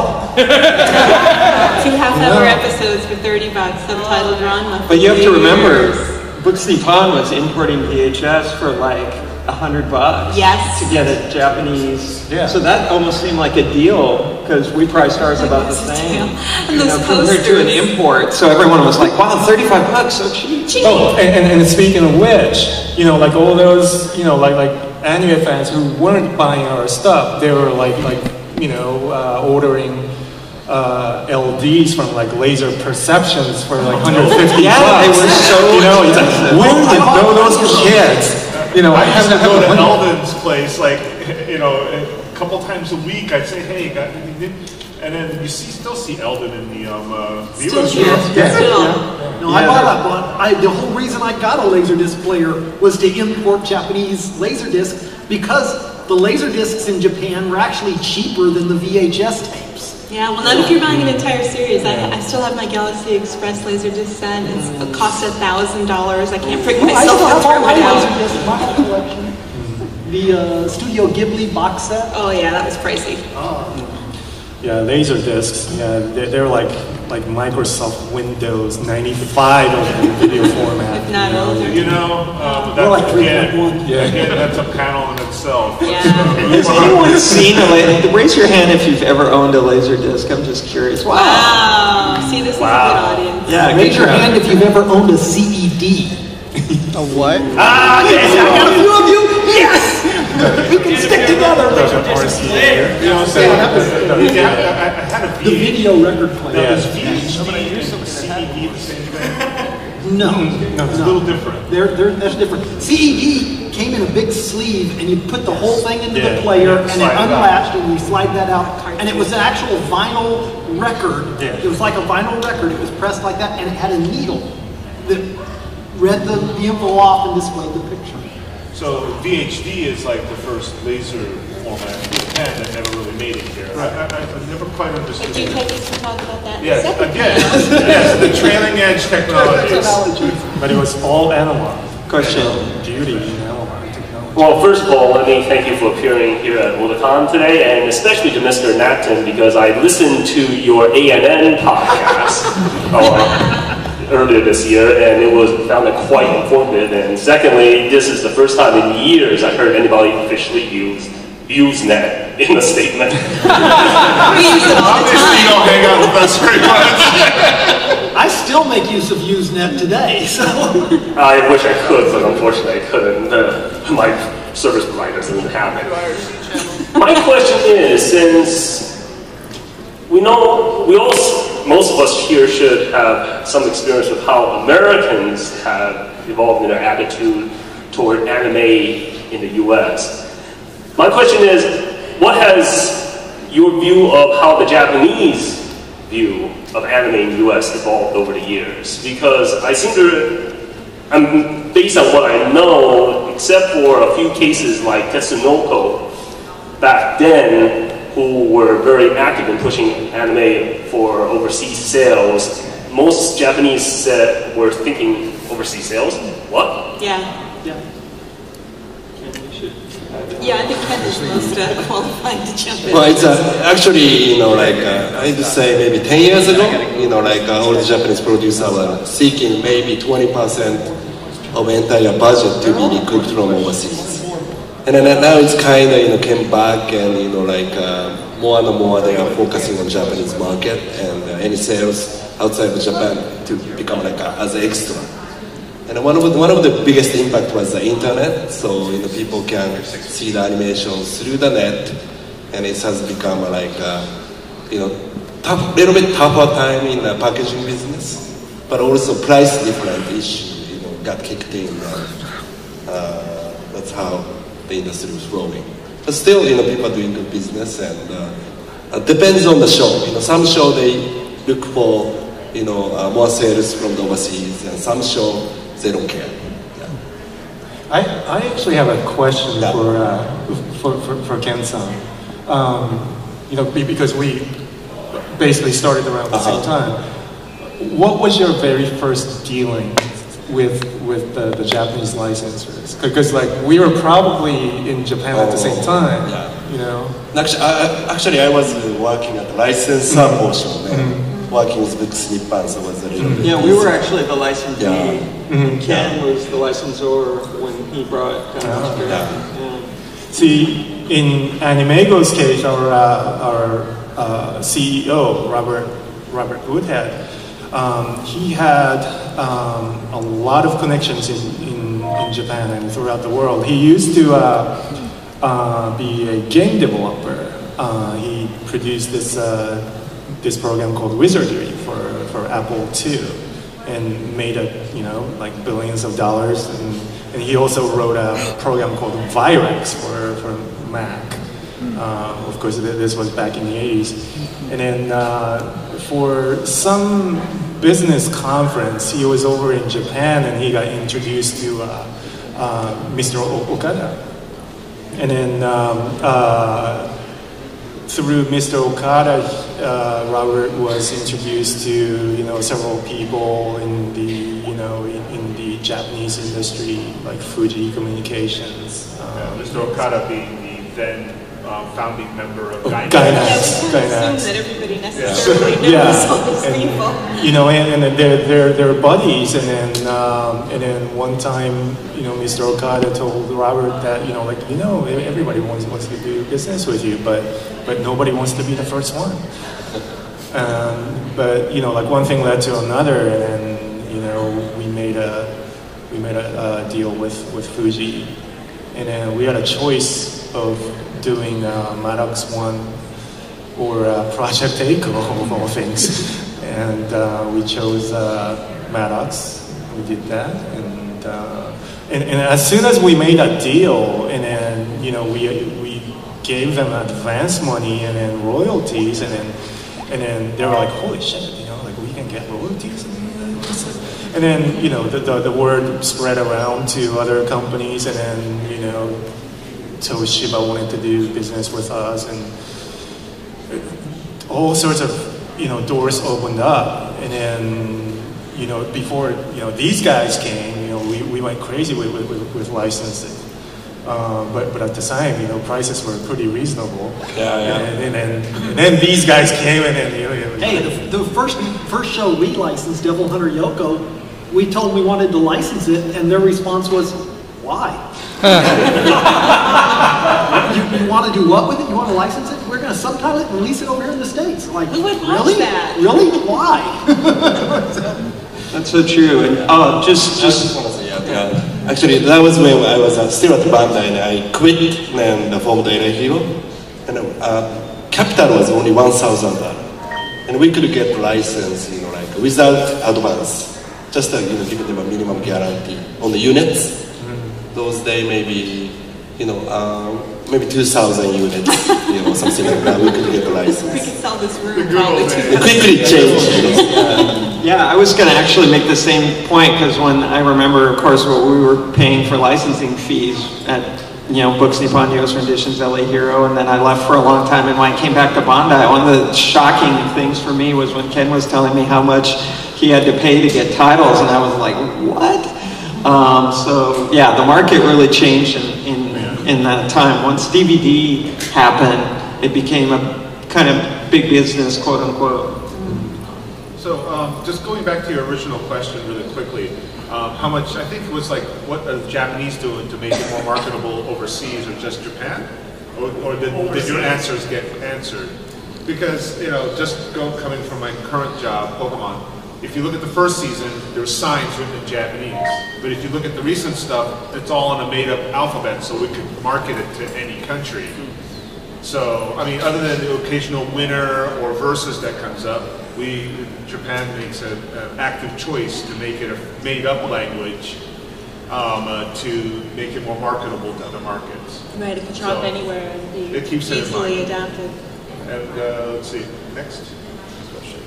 2 half-hour episodes for $30, subtitled Ranma. But you have to remember, Books Nippon was importing VHS for like $100 Yes. to get a Japanese. Yeah. So that almost seemed like a deal because we priced ours about the same. And those compared to an import. So everyone was like, "Wow, $35, so cheap." Oh, and speaking of which, like all those, like anime fans who weren't buying our stuff, they were like ordering LDs from like Laser Perceptions for like $150. Yeah, they were so it's like, where did those kids? I used to go to Eldon's place, like, a couple times a week. I'd say, hey, and then you still see Eldon in the dealership. No, I bought that one. The whole reason I got a Laserdisc player was to import Japanese Laserdiscs because the Laserdiscs in Japan were actually cheaper than the VHS tapes. Yeah, well, not if you're buying an entire series. I still have my Galaxy Express Laserdisc set. It costs $1,000. I can't bring myself I still have to all throw my it out. Laserdiscs, my whole collection. The Studio Ghibli box set. Oh yeah, that was pricey. Yeah, Laserdiscs. Yeah, they're like Microsoft Windows 95 of the video format. If not older. That's like again, that's a panel in itself. Yeah. Has anyone seen raise your hand if you've ever owned a Laserdisc. I'm just curious. Wow. See, this is a good audience. Yeah, Raise your hand if you've ever owned a CED. A what? Ah, yes, I got a few of you. Yes, we can stick together. I had a The video record player. Now, is VHD and CED the same thing? No, It's a little different. That's different. CED came in a big sleeve, and you put the whole thing into the player, and it slide it out. unlatched, and you slide that out, and it was an actual vinyl record. Yeah. It was like a vinyl record. It was pressed like that, and it had a needle that read the info off and displayed the picture. So VHD is like the first laser format in Japan that never really made it here. I never quite understood Do you it. take us to talk about that in a Yes, second? again, yes, the trailing edge technologies. But it was all analog. Question. Beauty in analog technology. Well, first of all, let me thank you for appearing here at Otakon today, and especially to Mr. Napton, because I listened to your ANN podcast earlier this year, and found it quite informative. And secondly, this is the first time in years I heard anybody officially use Usenet in a statement. We use it all the Obviously, you time. don't hang out with us very much. I still make use of Usenet today, so. I wish I could, but unfortunately I couldn't. My service provider doesn't have it. My question is, since most of us here should have some experience with how Americans have evolved in their attitude toward anime in the US. My question is, what has your view of how the Japanese view of anime in the US evolved over the years? Because based on what I know, except for a few cases like Tetsunoko back then, who were very active in pushing anime for overseas sales, most Japanese were thinking overseas sales? What? Yeah. Yeah, I think Ken is most qualified to jump in. Well, it's actually, I'd say maybe 10 years ago, all the Japanese producers were seeking maybe 20% of entire budget to be recouped from overseas. And then now it's kind of, came back and, more and more they are focusing on Japanese market and any sales outside of Japan to become as an extra. And one of the biggest impact was the internet. So people can see the animations through the net, and it has become little bit tougher time in the packaging business, but also price different issue got kicked in. That's how the industry was growing. But still, people are doing good business, and it depends on the show. Some show they look for more sales from the overseas, and some show they don't care. Yeah. I actually have a question for Ken-san. Because we basically started around the same time. What was your very first dealing with the Japanese licensors? Because we were probably in Japan at the same time. Actually, I was working at the licensor portion. working with Books Nippon, so it was a little bit Yeah, we easier. were actually the licensee. Yeah. And Ken was the licensor when he brought See, in Animego's case, our CEO, Robert Woodhead, he had a lot of connections in Japan and throughout the world. He used to be a game developer. He produced this program called Wizardry for Apple II, and made like billions of dollars. And he also wrote a program called Virex for Mac. Of course, this was back in the 80s. And then for some business conference, he was over in Japan and he got introduced to Mr. Okada. And then through Mr. Okada, Robert was introduced to several people in the in the Japanese industry, like Fuji Communications. Mr. Okada being the then founding member of Gainax. Assume that everybody necessarily knows all these people. And they're buddies. And then one time, Mr. Okada told Robert that everybody wants to do business with you, but nobody wants to be the first one. But like one thing led to another, and then we made a deal with Fuji, and then we had a choice of doing Maddox 1 or Project Eiko, of all things. And we chose Maddox. We did that. And as soon as we made a deal, and then, we gave them advance money and then royalties, and then they were like, holy shit, like we can get royalties. And then, the word spread around to other companies, and then, Toshiba wanted to do business with us, and all sorts of, doors opened up. And then, before, these guys came, we went crazy with licensing. But at the time, prices were pretty reasonable. And then these guys came, and then, Hey, the first show we licensed, Devil Hunter Yoko, we told them we wanted to license it, and their response was, why? you want to do what with it? You want to license it? We're going to subtitle it and release it over here in the States. Like, we would really? that. Really? Why? That's so true. And just Actually, that was when I was still at Bandai, and I quit and formed Data Hero. And capital was only $1,000, and we could get license, like without advance, just giving them a minimum guarantee on the units. Those days, maybe maybe 2,000 units, something like that. We could get the license. We could sell this room probably It quickly changed. Yeah, I was going to actually make the same point, because when I remember, of course, what we were paying for licensing fees at, Books Nippon, US Renditions, LA Hero, and then I left for a long time, and when I came back to Bandai, one of the shocking things for me was when Ken was telling me how much he had to pay to get titles, and I was like, what? So, yeah, the market really changed in that time. Once DVD happened, it became a kind of big business, quote unquote. So just going back to your original question really quickly, how much, I think it was like, what are the Japanese doing to make it more marketable overseas, or just Japan? Or did your answers get answered? Because, just coming from my current job, Pokemon, if you look at the first season, there's signs written in Japanese. But if you look at the recent stuff, it's all in a made-up alphabet, so we could market it to any country. So, I mean, other than the occasional winner or versus that comes up, Japan makes an active choice to make it a made-up language to make it more marketable to other markets. Right, it could drop anywhere and be it keeps easily adapted. And let's see, next question.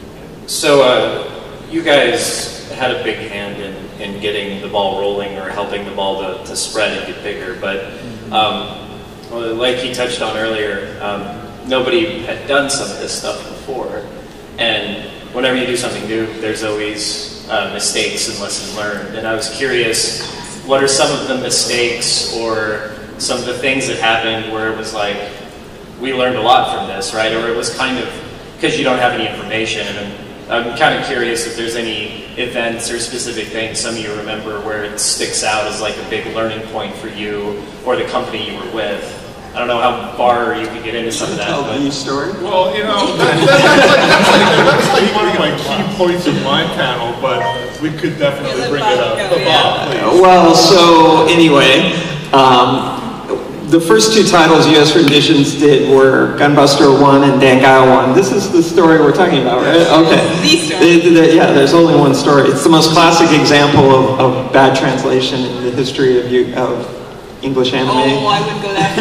So, you guys had a big hand in getting the ball rolling, or helping the ball to spread and get bigger, but like he touched on earlier, nobody had done some of this stuff before, and whenever you do something new, there's always mistakes and lessons learned, and I was curious, what are some of the mistakes or some of the things that happened where it was like, we learned a lot from this, right, or it was kind of, because you don't have any information, and I'm kind of curious if there's any events or specific things some of you remember where it sticks out as like a big learning point for you or the company you were with. I don't know how far you could get into some of that. Tell the story. Well, you know, that's like one of my key points of my panel, but we could definitely bring it up. Bob, please. Well, so anyway, the first two titles U.S. renditions did were Gunbuster 1 and Dangaio 1. This is the story we're talking about, right? Okay. Yeah, there's only one story. It's the most classic example of bad translation in the history of English anime. Oh, I wouldn't go that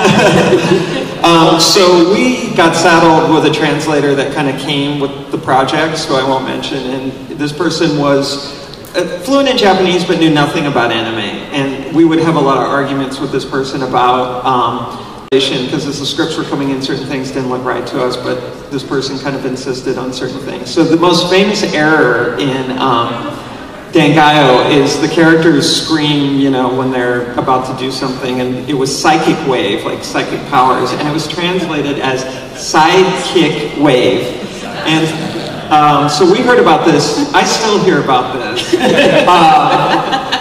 far. So we got saddled with a translator that kind of came with the project, so I won't mention. And this person was fluent in Japanese but knew nothing about anime. And we would have a lot of arguments with this person about because as the scripts were coming in, certain things didn't look right to us, but this person kind of insisted on certain things. So the most famous error in Dangaio is the characters scream, you know, when they're about to do something, and it was psychic wave, like psychic powers, and it was translated as sidekick wave. And so we heard about this. I still hear about this.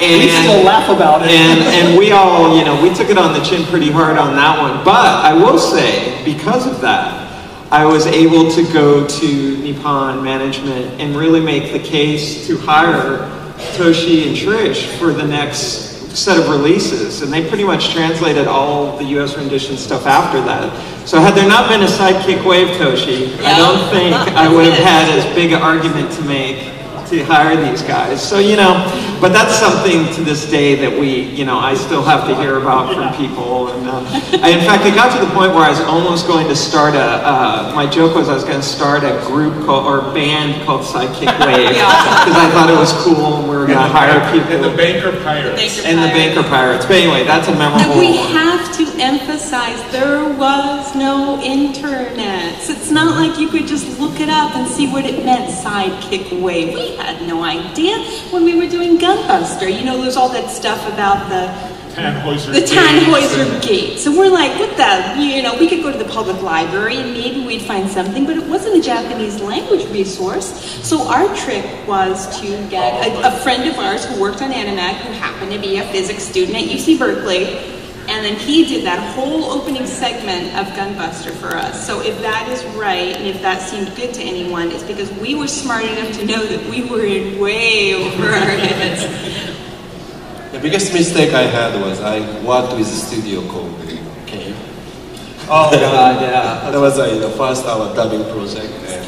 And we still laugh about it. And we all, you know, we took it on the chin pretty hard on that one. But I will say, because of that, I was able to go to Nippon management and really make the case to hire Toshi and Trish for the next set of releases, and they pretty much translated all the US rendition stuff after that. So had there not been a sidekick wave, Toshi, I don't think I would have had as big an argument to make to hire these guys. So, you know, but that's something to this day that we, you know, I still have to hear about from people. And in fact, it got to the point where I was almost going to start my joke was I was going to start a group or band called Sidekick Wave, because I thought it was cool and we were going to hire people. And the Banker Pirates. And the Banker Pirates. But anyway, that's a memorable. And we have to emphasize there was no internet. So it's not like you could just look it up and see what it meant, Sidekick Wave. We had no idea when we were doing Gunbuster. You know, there's all that stuff about the Tannhäuser Gate. So we're like, what the, you know, we could go to the public library and maybe we'd find something, but it wasn't a Japanese language resource. So our trick was to get a friend of ours who worked on Animac, who happened to be a physics student at UC Berkeley, and then he did that whole opening segment of Gunbuster for us. So if that is right, and if that seemed good to anyone, it's because we were smart enough to know that we were in way over our heads. The biggest mistake I had was I worked with a studio called Cave. Oh God, yeah. That was the first our dubbing project, and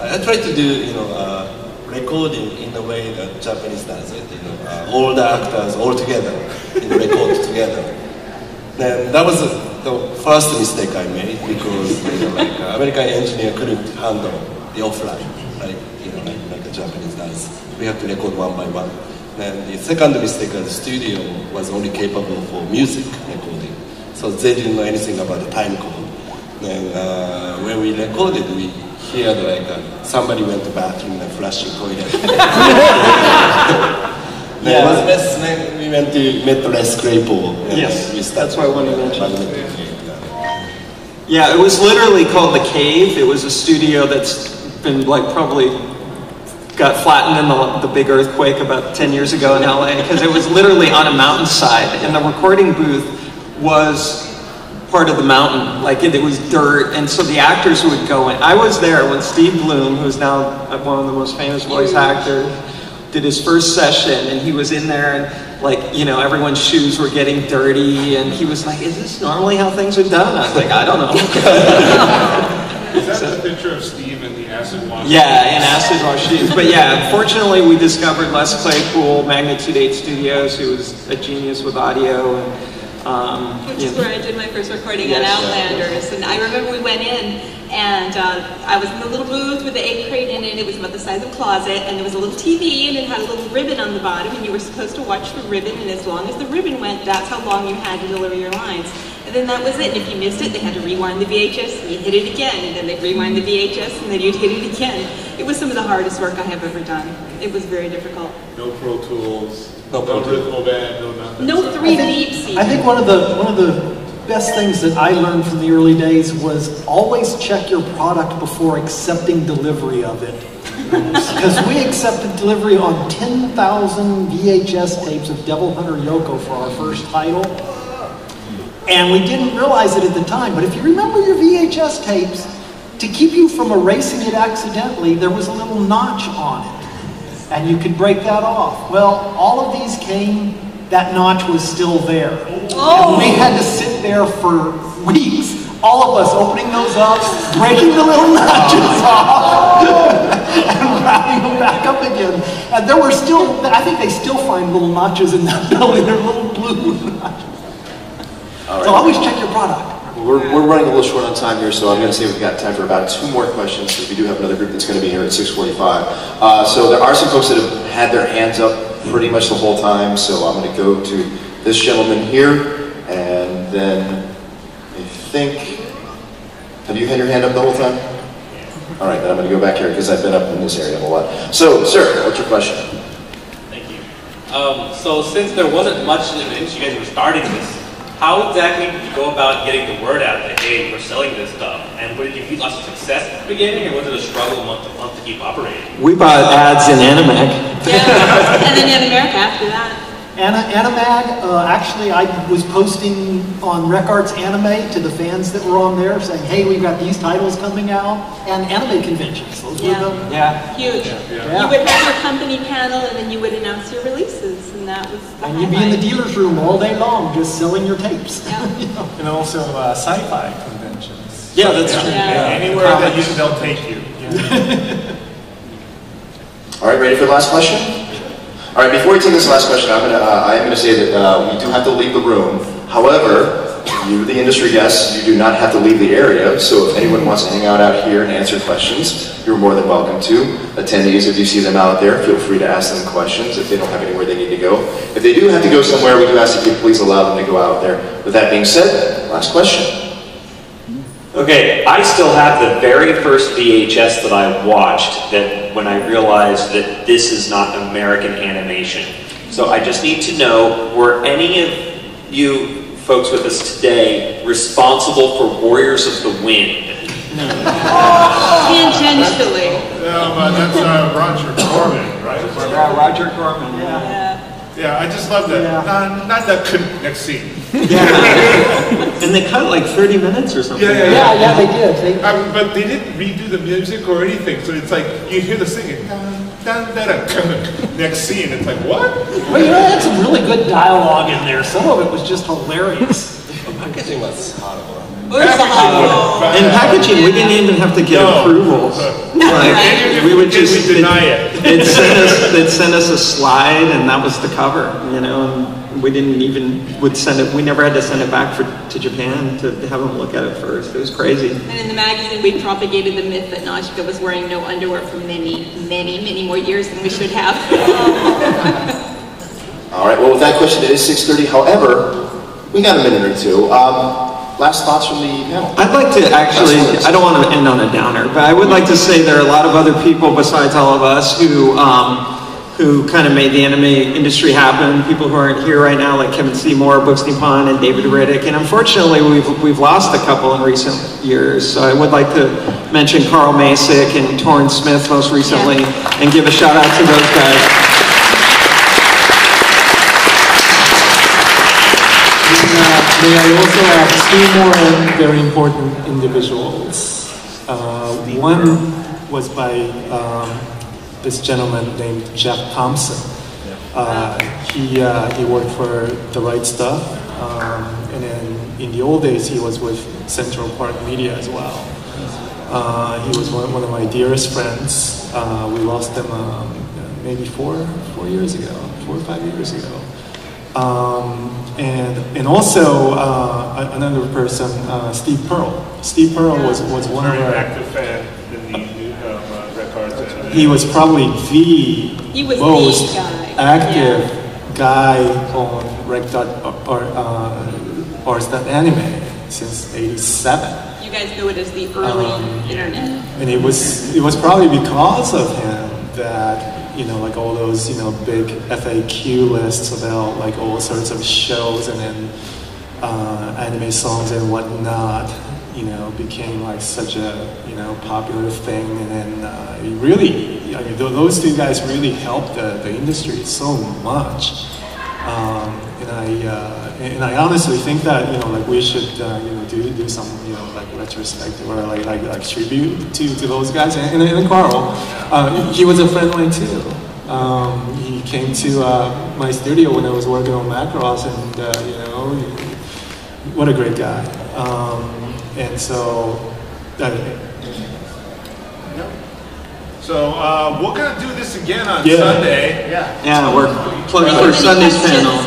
I tried to do, you know, recording in the way that Japanese does it. You know, all the actors all together, you know, record together. And that was the first mistake I made, because, you know, like American engineer couldn't handle the offline, like, you know, like the Japanese does. We have to record one by one. And the second mistake, the studio was only capable for music recording, so they didn't know anything about the time code. And when we recorded, we heard like somebody went to the bathroom and flushing toilet. Then we went to Metro Claypool. Yes, that's why I wanted to mention. Yeah, it was literally called The Cave. It was a studio that's been like probably got flattened in the big earthquake about 10 years ago in LA, because it was literally on a mountainside, and the recording booth was part of the mountain, like it was dirt, and so the actors would go in. I was there when Steve Bloom, who's now one of the most famous voice actors, did his first session, and he was in there, and like, you know, everyone's shoes were getting dirty, and he was like, is this normally how things are done? I was like, I don't know. Is that the picture of Steve in the acid wash? Yeah, in acid wash shoes. But yeah, fortunately we discovered Les Claypool, Magnitude 8 Studios, who was a genius with audio. And, which is where I did my first recording on Outlanders. And I remember we went in, and I was in the little booth with the egg crate in it. It was about the size of a closet, and there was a little TV, and it had a little ribbon on the bottom, and you were supposed to watch the ribbon, and as long as the ribbon went, that's how long you had to deliver your lines. And then that was it. And if you missed it, they had to rewind the VHS, and you hit it again, and then they'd rewind the VHS, and then you'd hit it again. It was some of the hardest work I have ever done. It was very difficult. No Pro Tools, no rhythm band, no nothing. No 3 beeps. I think one of the best things that I learned from the early days was always check your product before accepting delivery of it. Because we accepted delivery on 10,000 VHS tapes of Devil Hunter Yoko for our first title. And we didn't realize it at the time, but if you remember your VHS tapes, to keep you from erasing it accidentally, there was a little notch on it. And you could break that off. Well, all of these came, that notch was still there. And we had to sit there for weeks, all of us opening those up, breaking the little notches off, and wrapping them back up again. And there were still, I think they still find little notches in that building. They're little blue notches. Right. So always check your product. We're running a little short on time here, so I'm going to say we've got time for about 2 more questions, because we do have another group that's going to be here at 6:45. So there are some folks that have had their hands up pretty much the whole time, so I'm going to go to this gentleman here, and then I think, have you had your hand up the whole time? All right, then I'm going to go back here, because I've been up in this area a lot. So, sir, what's your question? Thank you. So since there wasn't much in the industry, you guys were starting this, how exactly did you go about getting the word out that, hey, we're selling this stuff? And did you see lots of success at the beginning, or was it a struggle month to month to keep operating? We bought ads in Animag. Yeah, and then in America after that. Animag, actually I was posting on Recarts Anime to the fans that were on there saying, hey, we've got these titles coming out, and anime conventions. Those were the, Huge. You would have your company panel, and then you would announce your releases, and that was the and you'd be in the dealer's room all day long just selling your tapes. And also sci-fi conventions. Yeah, that's true. Yeah. Anywhere that they'll take you. All right, ready for the last question? All right, before we take this last question, I am going to say that we do have to leave the room. However, you, the industry guests, you do not have to leave the area, so if anyone wants to hang out here and answer questions, you're more than welcome to. Attendees, if you see them out there, feel free to ask them questions if they don't have anywhere they need to go. If they do have to go somewhere, we do ask that you please allow them to go out there. With that being said, last question. Okay, I still have the very first VHS that I watched that when I realized that this is not American animation. So I just need to know, were any of you folks with us today responsible for Warriors of the Wind? Tangentially. That's Roger Corman, right? Yeah, Roger Corman. Yeah, I just love that. Not that next scene. And they cut like 30 minutes or something. Yeah, they did. But they didn't redo the music or anything, so it's like you hear the singing. Next scene, it's like, what? Well, you know, they had some really good dialogue in there. Some of it was just hilarious. The packaging was horrible. In packaging, we didn't even have to get approvals. Like, we would just deny it. They'd send us a slide, and that was the cover, you know. And we didn't even send it. We never had to send it back to Japan to have them look at it first. It was crazy. And in the magazine, we propagated the myth that Nausicaa was wearing no underwear for many more years than we should have. All right, well, with that question, it is 6:30. However, we got a minute or two. Last thoughts from the panel? I'd like to actually, I don't want to end on a downer, but I would like to say there are a lot of other people besides all of us who kind of made the anime industry happen. People who aren't here right now, like Kevin Seymour, Books Nippon, and David Riddick. And unfortunately, we've lost a couple in recent years. So I would like to mention Carl Masick and Torrance Smith most recently, and give a shout out to those guys. May I also add two more very important individuals. One was by this gentleman named Jeff Thompson. He worked for The Right Stuff, and then in the old days he was with Central Park Media as well. He was one of my dearest friends. We lost him maybe 4 years ago, 4 or 5 years ago. And also another person, Steve Pearl. Steve Pearl was one of our active fan in the new records. He was probably the most active guy on rec.ars.anime since '87. You guys know it as the early internet. And it was probably because of him that, you know, like all those, you know, big FAQ lists about like all sorts of shows and then anime songs and whatnot, you know, became like such a, you know, popular thing. And then it I mean, those two guys really helped the industry so much. And I honestly think that like we should do some like retrospective or like tribute to those guys. And Carl, he was a friend of mine too. He came to my studio when I was working on Macross, and what a great guy. And so. So we're gonna do this again on Sunday. Yeah, we're plugging for Sunday's panel.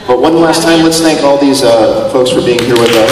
But one last time, let's thank all these folks for being here with us.